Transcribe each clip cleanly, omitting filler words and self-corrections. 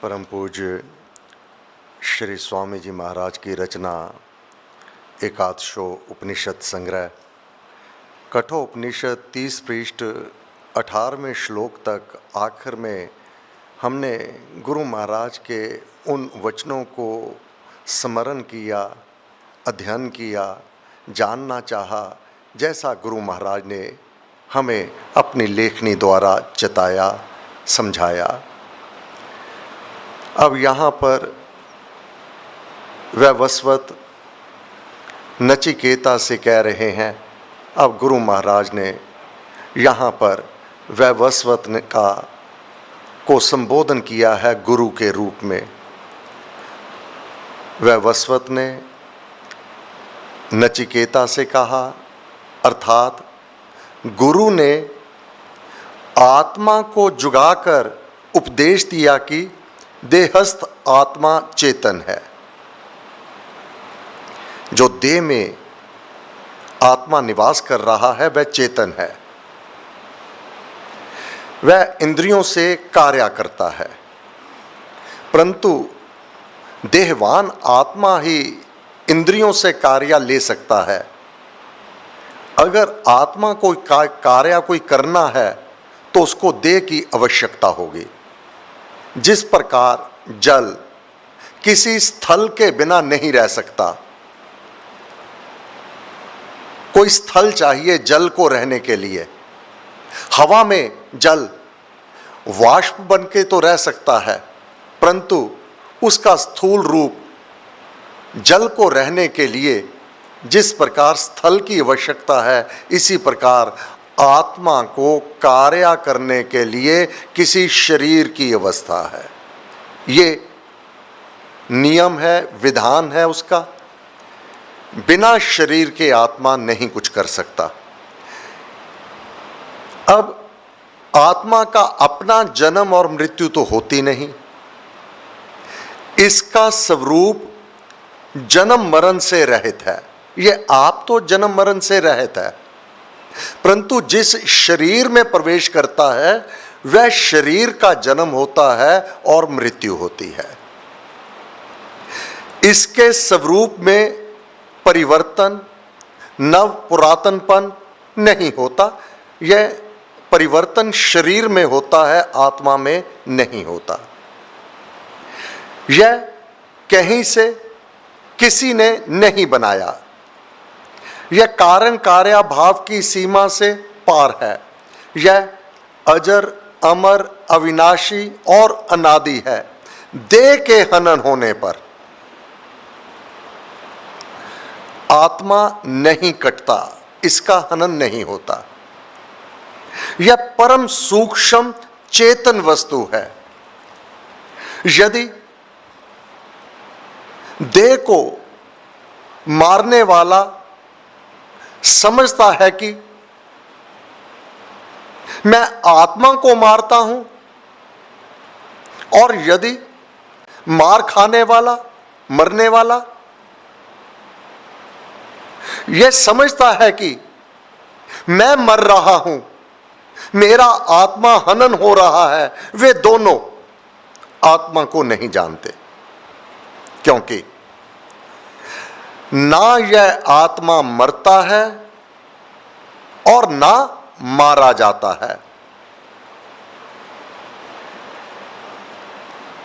परम पूज्य श्री स्वामी जी महाराज की रचना एकादशो उपनिषद संग्रह कठोपनिषद 30 पृष्ठ 18वें श्लोक तक आखिर में हमने गुरु महाराज के उन वचनों को स्मरण किया, अध्ययन किया, जानना चाहा, जैसा गुरु महाराज ने हमें अपनी लेखनी द्वारा चिताया, समझाया। अब यहाँ पर वैवस्वत नचिकेता से कह रहे हैं। अब गुरु महाराज ने यहाँ पर वैवस्वत को संबोधन किया है गुरु के रूप में। वैवस्वत ने नचिकेता से कहा, अर्थात गुरु ने आत्मा को जुगाकर उपदेश दिया कि देहस्थ आत्मा चेतन है। जो देह में आत्मा निवास कर रहा है वह चेतन है, वह इंद्रियों से कार्य करता है, परंतु देहवान आत्मा ही इंद्रियों से कार्य ले सकता है। अगर आत्मा को कार्य कोई करना है तो उसको देह की आवश्यकता होगी। जिस प्रकार जल किसी स्थल के बिना नहीं रह सकता, कोई स्थल चाहिए जल को रहने के लिए। हवा में जल वाष्प बन के तो रह सकता है, परंतु उसका स्थूल रूप जल को रहने के लिए जिस प्रकार स्थल की आवश्यकता है, इसी प्रकार आत्मा को कार्य करने के लिए किसी शरीर की अवस्था है। ये नियम है, विधान है उसका। बिना शरीर के आत्मा नहीं कुछ कर सकता। अब आत्मा का अपना जन्म और मृत्यु तो होती नहीं, इसका स्वरूप जन्म मरण से रहित है। ये आप तो जन्म मरण से रहित है, परंतु जिस शरीर में प्रवेश करता है वह शरीर का जन्म होता है और मृत्यु होती है। इसके स्वरूप में परिवर्तन, नव पुरातनपन नहीं होता। यह परिवर्तन शरीर में होता है, आत्मा में नहीं होता। यह कहीं से किसी ने नहीं बनाया। यह कारण कार्य भाव की सीमा से पार है। यह अजर, अमर, अविनाशी और अनादि है। देह के हनन होने पर आत्मा नहीं कटता, इसका हनन नहीं होता। यह परम सूक्ष्म चेतन वस्तु है। यदि देह को मारने वाला समझता है कि मैं आत्मा को मारता हूं, और यदि मार खाने वाला, मरने वाला यह समझता है कि मैं मर रहा हूं, मेरा आत्मा हनन हो रहा है, वे दोनों आत्मा को नहीं जानते। क्योंकि ना यह आत्मा मरता है और ना मारा जाता है।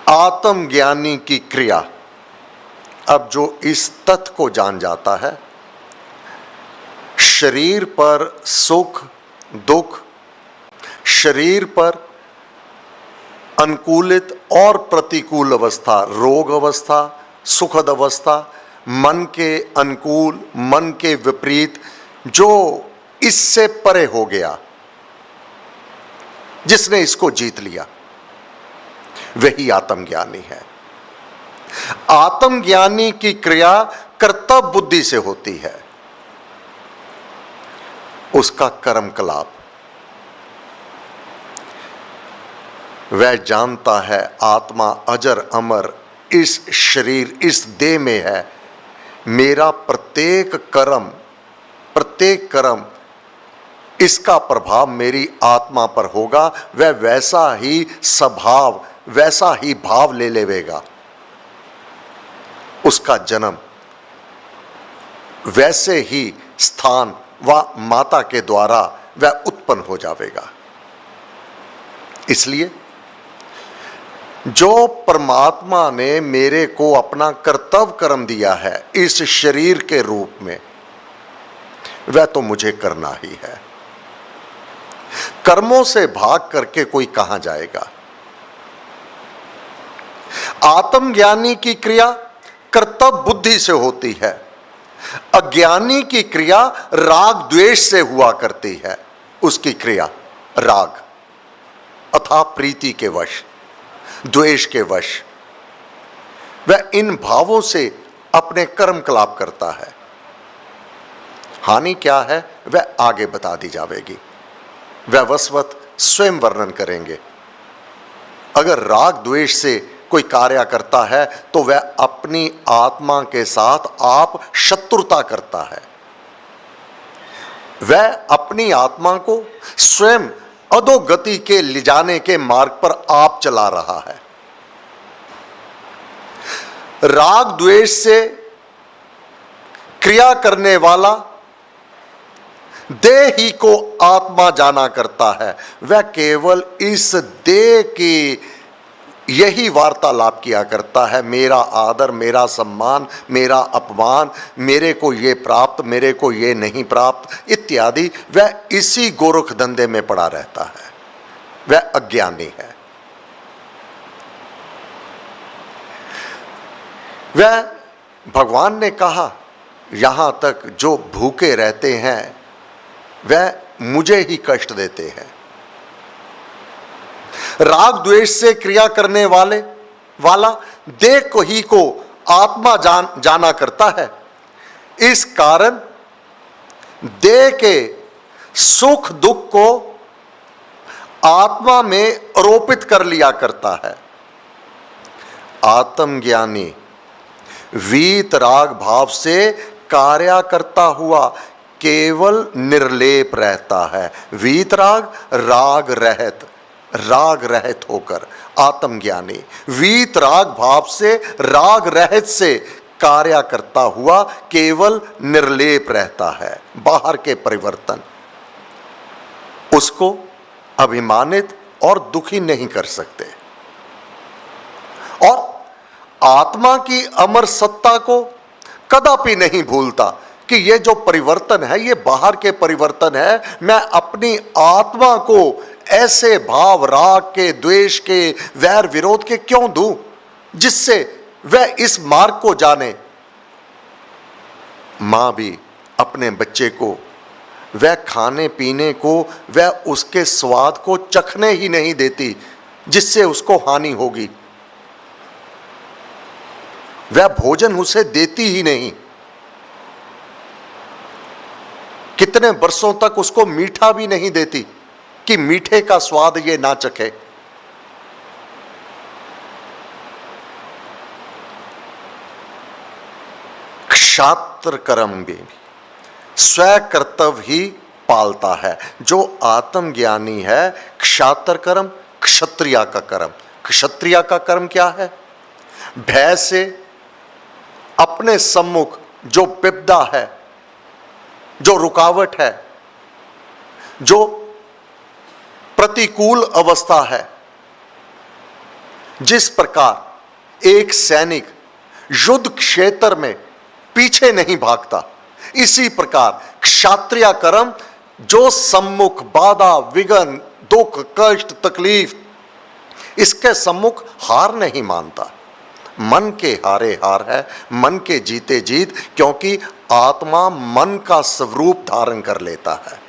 आत्मज्ञानी की क्रिया, अब जो इस तथ्य को जान जाता है, शरीर पर सुख दुख, शरीर पर अनुकूलित और प्रतिकूल अवस्था, रोग अवस्था, सुखद अवस्था, मन के अनुकूल, मन के विपरीत, जो इससे परे हो गया, जिसने इसको जीत लिया, वही आत्मज्ञानी है। आत्मज्ञानी की क्रिया कर्तव्य बुद्धि से होती है। उसका कर्मकलाप, वह जानता है आत्मा अजर अमर इस शरीर, इस देह में है। मेरा प्रत्येक कर्म इसका प्रभाव मेरी आत्मा पर होगा। वह वैसा ही स्वभाव वैसा ही भाव ले लेवेगा, उसका जन्म वैसे ही स्थान व माता के द्वारा वह उत्पन्न हो जाएगा। इसलिए जो परमात्मा ने मेरे को अपना कर्तव्य कर्म दिया है इस शरीर के रूप में, वह तो मुझे करना ही है। कर्मों से भाग करके कोई कहां जाएगा। आत्मज्ञानी की क्रिया कर्तव्य बुद्धि से होती है, अज्ञानी की क्रिया राग द्वेष से हुआ करती है। उसकी क्रिया राग अथवा प्रीति के वश, द्वेष के वश, वह इन भावों से अपने कर्म कलाप करता है। हानि क्या है वह आगे बता दी जाएगी, वह वसवत स्वयं वर्णन करेंगे। अगर राग द्वेष से कोई कार्य करता है तो वह अपनी आत्मा के साथ आप शत्रुता करता है, वह अपनी आत्मा को स्वयं अधोगति के ले जाने के मार्ग पर आप चला रहा है। राग द्वेष से क्रिया करने वाला देह ही को आत्मा जाना करता है, वह केवल इस देह की यही वार्तालाप किया करता है, मेरा आदर, मेरा सम्मान, मेरा अपमान, मेरे को ये प्राप्त, मेरे को ये नहीं प्राप्त इत्यादि। वह इसी गोरख धंधे में पड़ा रहता है, वह अज्ञानी है। वह भगवान ने कहा यहां तक जो भूखे रहते हैं वह मुझे ही कष्ट देते हैं। राग द्वेष से क्रिया करने वाला देह को ही को आत्मा जाना करता है। इस कारण देह के सुख दुख को आत्मा में आरोपित कर लिया करता है। आत्मज्ञानी वीत राग भाव से कार्य करता हुआ केवल निर्लेप रहता है। वीत राग रहित होकर आत्मज्ञानी वीत राग भाव से राग रहित से कार्य करता हुआ केवल निर्लेप रहता है। बाहर के परिवर्तन उसको अभिमानित और दुखी नहीं कर सकते, और आत्मा की अमर सत्ता को कदापि नहीं भूलता कि ये जो परिवर्तन है ये बाहर के परिवर्तन है। मैं अपनी आत्मा को ऐसे भाव राग के, द्वेष के, वैर विरोध के क्यों दूं जिससे वह इस मार्ग को जाने। मां भी अपने बच्चे को वह खाने पीने को, वह उसके स्वाद को चखने ही नहीं देती जिससे उसको हानि होगी। वह भोजन उसे देती ही नहीं। कितने वर्षों तक उसको मीठा भी नहीं देती कि मीठे का स्वाद ये ना चखे। क्षात्र कर्म भी स्व कर्तव्य ही पालता है। जो आत्मज्ञानी है, क्षात्र कर्म क्षत्रिय का कर्म। क्षत्रिय का कर्म क्या है? भय से अपने सम्मुख जो विपदा है, जो रुकावट है, जो प्रतिकूल अवस्था है, जिस प्रकार एक सैनिक युद्ध क्षेत्र में पीछे नहीं भागता, इसी प्रकार क्षत्रिय कर्म जो सम्मुख बाधा, विघ्न, दुख, कष्ट, तकलीफ, इसके सम्मुख हार नहीं मानता। मन के हारे हार है, मन के जीते जीत, क्योंकि आत्मा मन का स्वरूप धारण कर लेता है।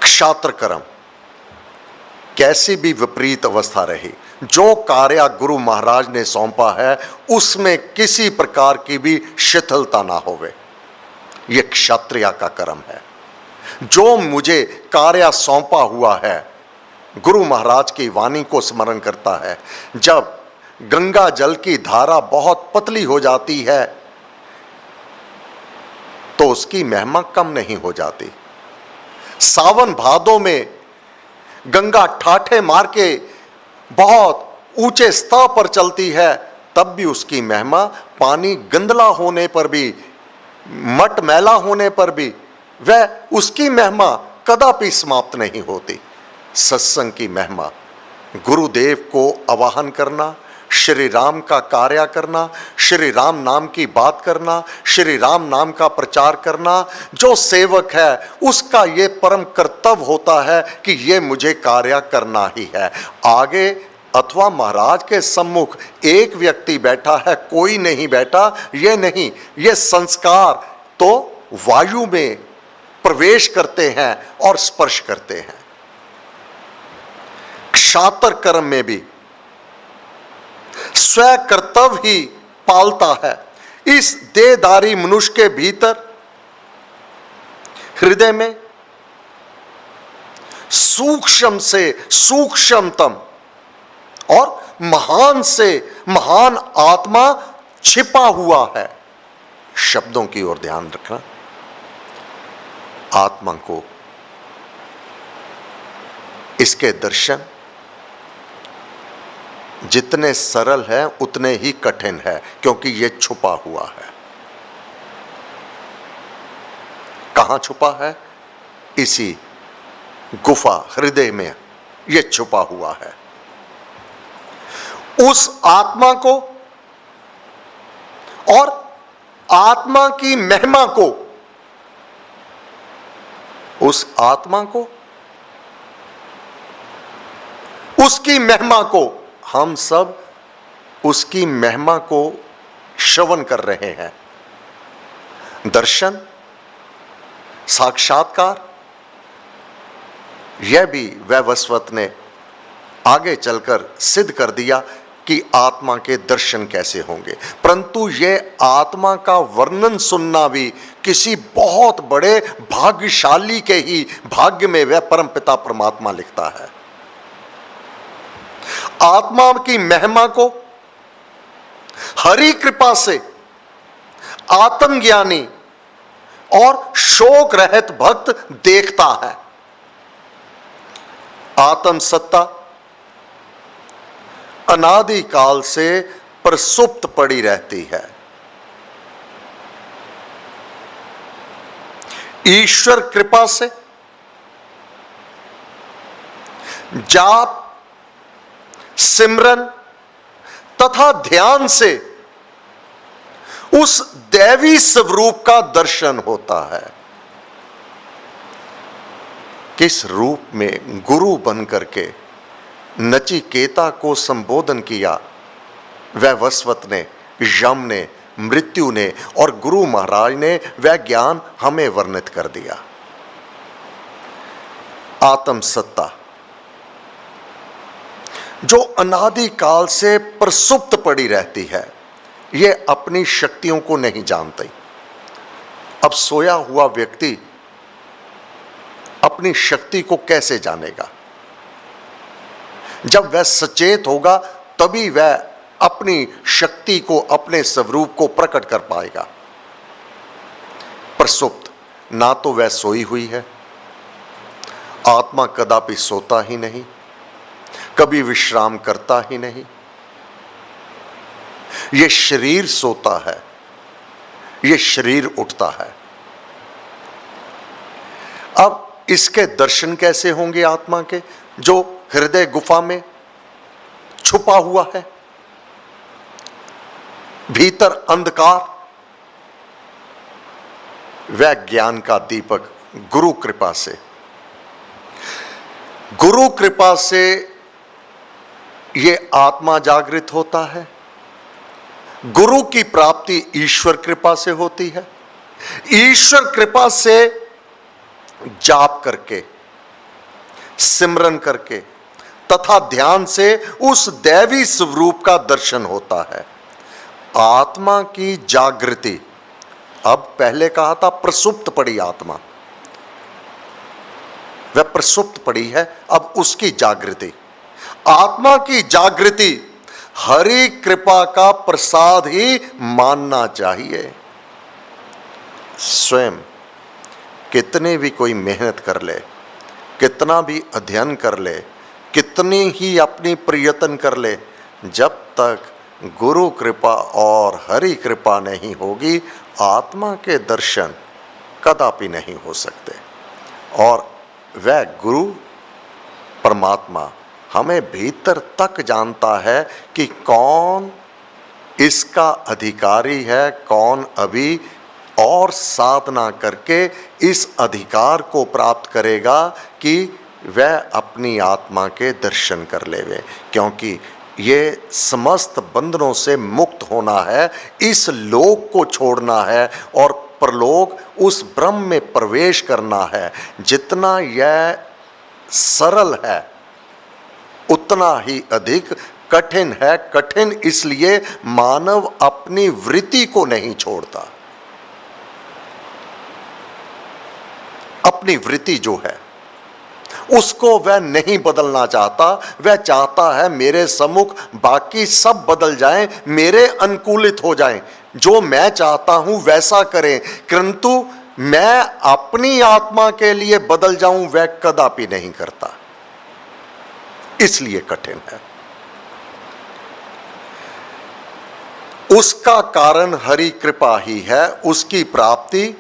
क्षात्र कर्म कैसी भी विपरीत अवस्था रही, जो कार्य गुरु महाराज ने सौंपा है उसमें किसी प्रकार की भी शिथिलता ना होवे, यह क्षत्रिय का कर्म है। जो मुझे कार्य सौंपा हुआ है, गुरु महाराज की वाणी को स्मरण करता है। जब गंगा जल की धारा बहुत पतली हो जाती है तो उसकी महिमा कम नहीं हो जाती। सावन भादों में गंगा ठाठे मार के बहुत ऊंचे स्तर पर चलती है, तब भी उसकी महिमा, पानी गंदला होने पर भी, मट मैला होने पर भी, वह उसकी महिमा कदापि समाप्त नहीं होती। सत्संग की महिमा, गुरुदेव को आवाहन करना, श्री राम का कार्य करना, श्री राम नाम की बात करना, श्री राम नाम का प्रचार करना, जो सेवक है उसका ये परम कर्तव्य होता है कि ये मुझे कार्य करना ही है। आगे अथवा महाराज के सम्मुख एक व्यक्ति बैठा है, कोई नहीं बैठा, ये नहीं, ये संस्कार तो वायु में प्रवेश करते हैं और स्पर्श करते हैं। क्षात्र कर्म में भी स्व कर्तव्य ही पालता है। इस देहधारी मनुष्य के भीतर हृदय में सूक्ष्म से सूक्ष्मतम और महान से महान आत्मा छिपा हुआ है। शब्दों की ओर ध्यान रखना। आत्मा को इसके दर्शन जितने सरल है उतने ही कठिन है, क्योंकि यह छुपा हुआ है। कहां छुपा है? इसी गुफा हृदय में यह छुपा हुआ है। उस आत्मा को और आत्मा की महिमा को, उस आत्मा को, उसकी महिमा को, हम सब उसकी महिमा को श्रवण कर रहे हैं। दर्शन, साक्षात्कार, यह भी वैवस्वत ने आगे चलकर सिद्ध कर दिया कि आत्मा के दर्शन कैसे होंगे। परंतु यह आत्मा का वर्णन सुनना भी किसी बहुत बड़े भाग्यशाली के ही भाग्य में वह परमपिता परमात्मा लिखता है। आत्मा की महिमा को हरि कृपा से आत्मज्ञानी और शोक रहित भक्त देखता है। आत्म सत्ता अनादि काल से प्रसुप्त पड़ी रहती है। ईश्वर कृपा से जाप, सिमरन तथा ध्यान से उस दैवी स्वरूप का दर्शन होता है। किस रूप में गुरु बन करके नचिकेता को संबोधन किया, वैवस्वत ने, यम ने, मृत्यु ने और गुरु महाराज ने वह ज्ञान हमें वर्णित कर दिया। आत्म सत्ता जो अनादि काल से प्रसुप्त पड़ी रहती है, यह अपनी शक्तियों को नहीं जानती। अब सोया हुआ व्यक्ति अपनी शक्ति को कैसे जानेगा? जब वह सचेत होगा तभी वह अपनी शक्ति को, अपने स्वरूप को प्रकट कर पाएगा। प्रसुप्त, ना तो वह सोई हुई है, आत्मा कदापि सोता ही नहीं, कभी विश्राम करता ही नहीं। यह शरीर सोता है, यह शरीर उठता है। अब इसके दर्शन कैसे होंगे आत्मा के, जो हृदय गुफा में छुपा हुआ है, भीतर अंधकार? वह ज्ञान का दीपक गुरु कृपा से, गुरु कृपा से ये आत्मा जागृत होता है। गुरु की प्राप्ति ईश्वर कृपा से होती है। ईश्वर कृपा से जाप करके, सिमरन करके तथा ध्यान से उस दैवी स्वरूप का दर्शन होता है। आत्मा की जागृति, अब पहले कहा था प्रसुप्त पड़ी आत्मा, वह प्रसुप्त पड़ी है, अब उसकी जागृति, आत्मा की जागृति हरि कृपा का प्रसाद ही मानना चाहिए। स्वयं कितने भी कोई मेहनत कर ले, कितना भी अध्ययन कर ले, कितनी ही अपनी प्रयत्न कर ले, जब तक गुरु कृपा और हरि कृपा नहीं होगी, आत्मा के दर्शन कदापि नहीं हो सकते। और वह गुरु परमात्मा हमें भीतर तक जानता है कि कौन इसका अधिकारी है, कौन अभी और साधना करके इस अधिकार को प्राप्त करेगा कि वह अपनी आत्मा के दर्शन कर लेवे। क्योंकि ये समस्त बंधनों से मुक्त होना है, इस लोक को छोड़ना है और परलोक उस ब्रह्म में प्रवेश करना है। जितना यह सरल है उतना ही अधिक कठिन है। कठिन इसलिए मानव अपनी वृत्ति को नहीं छोड़ता। अपनी वृत्ति जो है उसको वह नहीं बदलना चाहता। वह चाहता है मेरे सम्मुख बाकी सब बदल जाएं, मेरे अनुकूलित हो जाएं, जो मैं चाहता हूं वैसा करें, किंतु मैं अपनी आत्मा के लिए बदल जाऊं वह कदापि नहीं करता। इसलिए कठिन है। उसका कारण हरि कृपा ही है। उसकी प्राप्ति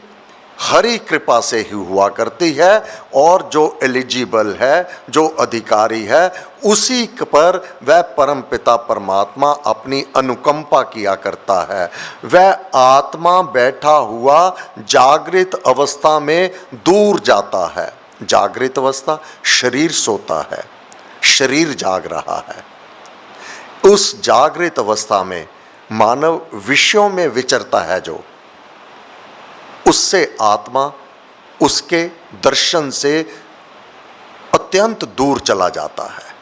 हरि कृपा से ही हुआ करती है और जो एलिजिबल है, जो अधिकारी है, उसी पर वह परमपिता परमात्मा अपनी अनुकंपा किया करता है। वह आत्मा बैठा हुआ जागृत अवस्था में दूर जाता है। जागृत अवस्था, शरीर सोता है, शरीर जाग रहा है। उस जागृत अवस्था में मानव विषयों में विचरता है, जो उससे आत्मा उसके दर्शन से अत्यंत दूर चला जाता है।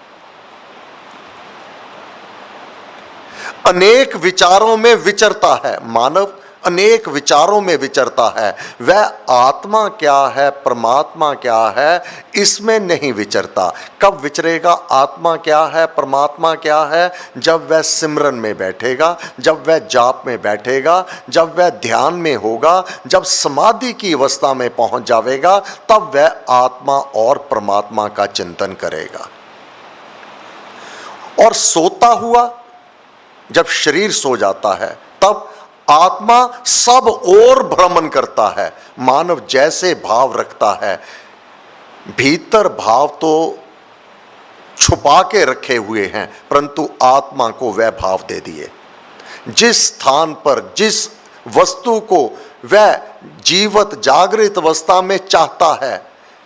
अनेक विचारों में विचरता है मानव, अनेक विचारों में विचरता है। वह आत्मा क्या है, परमात्मा क्या है, इसमें नहीं विचरता। कब विचरेगा आत्मा क्या है, परमात्मा क्या है? जब वह सिमरन में बैठेगा, जब वह जाप में बैठेगा, जब वह ध्यान में होगा, जब समाधि की अवस्था में पहुंच जाएगा, तब वह आत्मा और परमात्मा का चिंतन करेगा। और सोता हुआ जब शरीर सो जाता है, तब आत्मा सब ओर भ्रमण करता है। मानव जैसे भाव रखता है, भीतर भाव तो छुपा के रखे हुए हैं, परंतु आत्मा को वह भाव दे दिए। जिस स्थान पर, जिस वस्तु को वह जीवत जागृत अवस्था में चाहता है,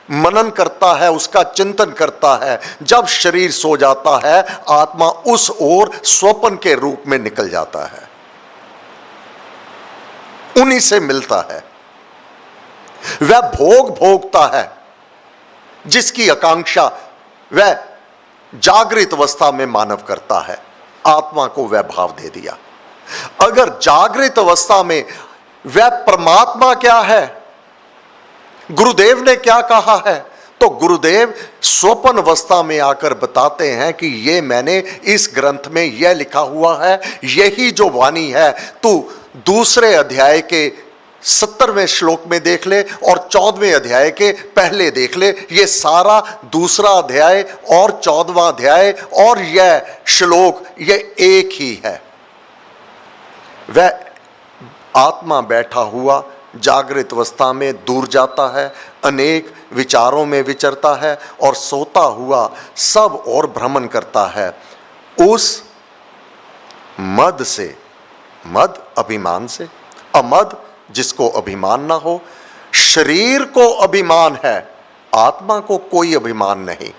मनन करता है, उसका चिंतन करता है, जब शरीर सो जाता है, आत्मा उस ओर स्वप्न के रूप में निकल जाता है, उन्हीं से मिलता है। वह भोग भोगता है जिसकी आकांक्षा वह जागृत अवस्था में मानव करता है। आत्मा को वह भाव दे दिया। अगर जागृत अवस्था में वह परमात्मा क्या है, गुरुदेव ने क्या कहा है, तो गुरुदेव स्वप्न अवस्था में आकर बताते हैं कि ये मैंने इस ग्रंथ में यह लिखा हुआ है, यही जो वाणी है तू दूसरे अध्याय के 70वें श्लोक में देख ले और 14वें अध्याय के पहले देख ले। ये सारा दूसरा अध्याय और 14वां अध्याय और यह श्लोक ये एक ही है। वह आत्मा बैठा हुआ जागृत अवस्था में दूर जाता है, अनेक विचारों में विचरता है और सोता हुआ सब और भ्रमण करता है। उस मद से, मद अभिमान से, अमद जिसको अभिमान ना हो, शरीर को अभिमान है, आत्मा को कोई अभिमान नहीं।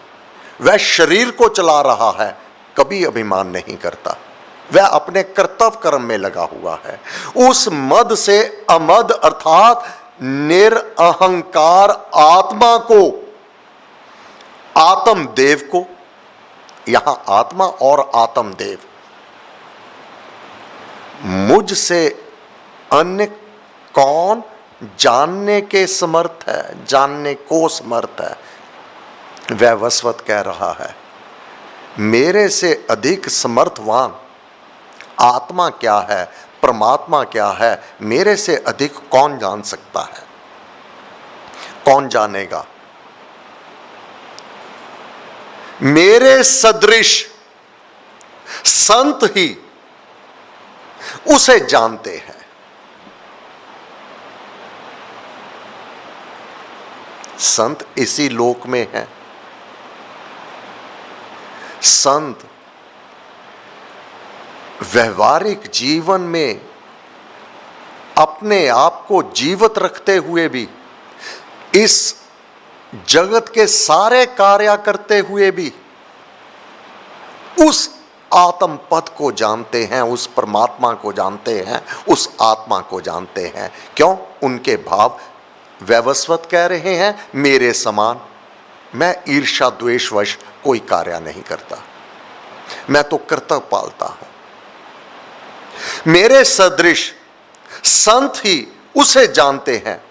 वह शरीर को चला रहा है, कभी अभिमान नहीं करता, वह अपने कर्तव्य कर्म में लगा हुआ है। उस मद से अमद अर्थात निरअहंकार आत्मा को, आत्मदेव को, यहां आत्मा और आत्मदेव, मुझसे अन्य कौन जानने के समर्थ है, जानने को समर्थ है? वह वसवत कह रहा है, मेरे से अधिक समर्थवान आत्मा क्या है, परमात्मा क्या है, मेरे से अधिक कौन जान सकता है? कौन जानेगा? मेरे सदृश संत ही उसे जानते हैं। संत इसी लोक में है। संत व्यवहारिक जीवन में अपने आप को जीवित रखते हुए भी, इस जगत के सारे कार्य करते हुए भी उस आत्म पद को जानते हैं, उस परमात्मा को जानते हैं, उस आत्मा को जानते हैं। क्यों? उनके भाव वैवस्वत कह रहे हैं, मेरे समान मैं ईर्ष्या द्वेषवश कोई कार्य नहीं करता, मैं तो कर्तव्य पालता हूं। मेरे सदृश संत ही उसे जानते हैं।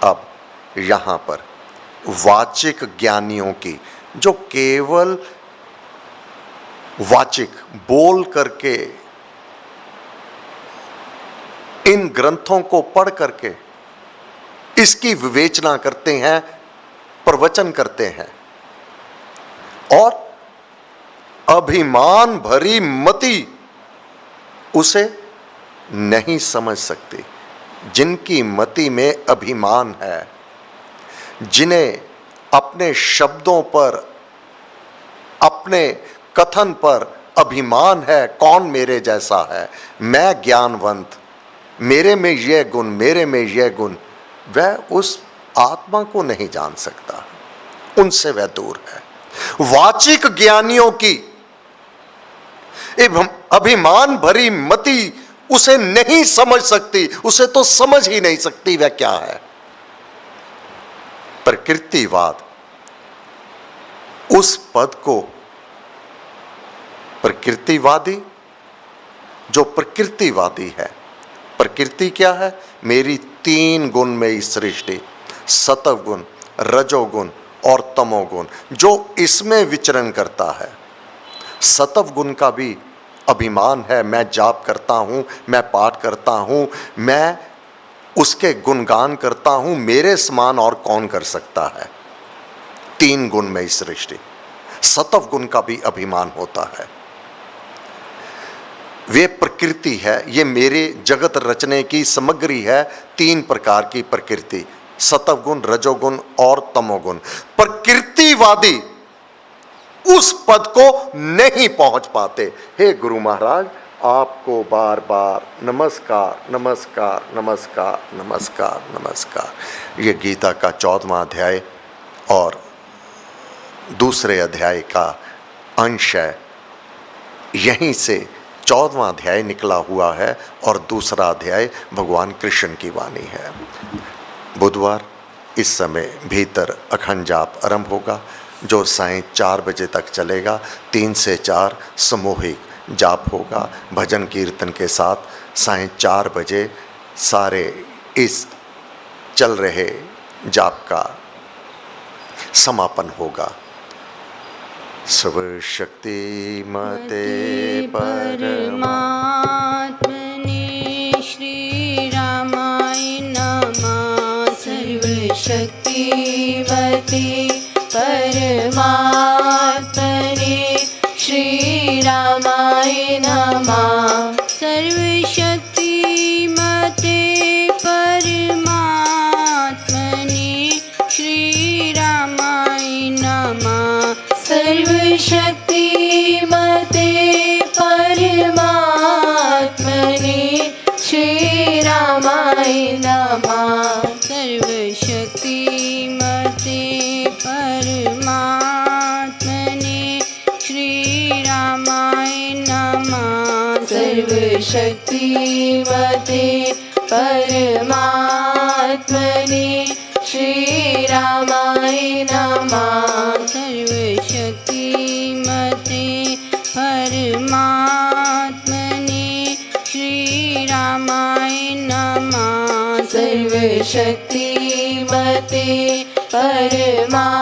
अब यहां पर वाचिक ज्ञानियों की, जो केवल वाचिक बोल करके, इन ग्रंथों को पढ़ करके इसकी विवेचना करते हैं, प्रवचन करते हैं, और अभिमान भरी मति उसे नहीं समझ सकती। जिनकी मति में अभिमान है, जिन्हें अपने शब्दों पर, अपने कथन पर अभिमान है, कौन मेरे जैसा है, मैं ज्ञानवंत, मेरे में यह गुण, मेरे में यह गुण, वह उस आत्मा को नहीं जान सकता, उनसे वह दूर है। वाचिक ज्ञानियों की अभिमान भरी मति उसे नहीं समझ सकती, उसे तो समझ ही नहीं सकती वह क्या है। प्रकृतिवाद उस पद को, प्रकृतिवादी, जो प्रकृतिवादी है, प्रकृति क्या है? मेरी 3 गुण में इस सृष्टि, सत्वगुण, रजोगुण और तमोगुण, जो इसमें विचरण करता है। सत्वगुण का भी अभिमान है, मैं जाप करता हूं, मैं पाठ करता हूं, मैं उसके गुणगान करता हूं, मेरे समान और कौन कर सकता है। 3 गुण में इस सृष्टि, सत्वगुण का भी अभिमान होता है। वे प्रकृति है, ये मेरे जगत रचने की सामग्री है। 3 प्रकार की प्रकृति, सत्वगुण, रजोगुण और तमोगुण। प्रकृतिवादी उस पद को नहीं पहुंच पाते। हे गुरु महाराज, आपको बार बार नमस्कार, नमस्कार, नमस्कार, नमस्कार, नमस्कार। ये गीता का 14वां अध्याय और दूसरे अध्याय का अंश है। यहीं से 14वां अध्याय निकला हुआ है और दूसरा अध्याय भगवान कृष्ण की वाणी है। बुधवार इस समय भीतर अखंड जाप आरंभ होगा, जो सायं 4 बजे तक चलेगा। 3 से 4 सामूहिक जाप होगा भजन कीर्तन के साथ। सायं 4 बजे सारे इस चल रहे जाप का समापन होगा। सर्वशक्ति मते परमात्मने श्री रामाय नमः। सर्वशक्ति मते परमात्मने श्री रामाय नमः। सर्वशक्ति मते परमात्मने श्री रामाय नमः। सर्वशक्ति मते परमात्मने श्री रामाय नमः। सर्वशक्ति मते परमात्मने श्री रामाय नमः। सर्वशक्ति मते परमात्मने श्री रामाय नमः। सर्वशक्ति मते परमात्मने श्री रामाय नमः। सर्वशक्ति मते परमात्मने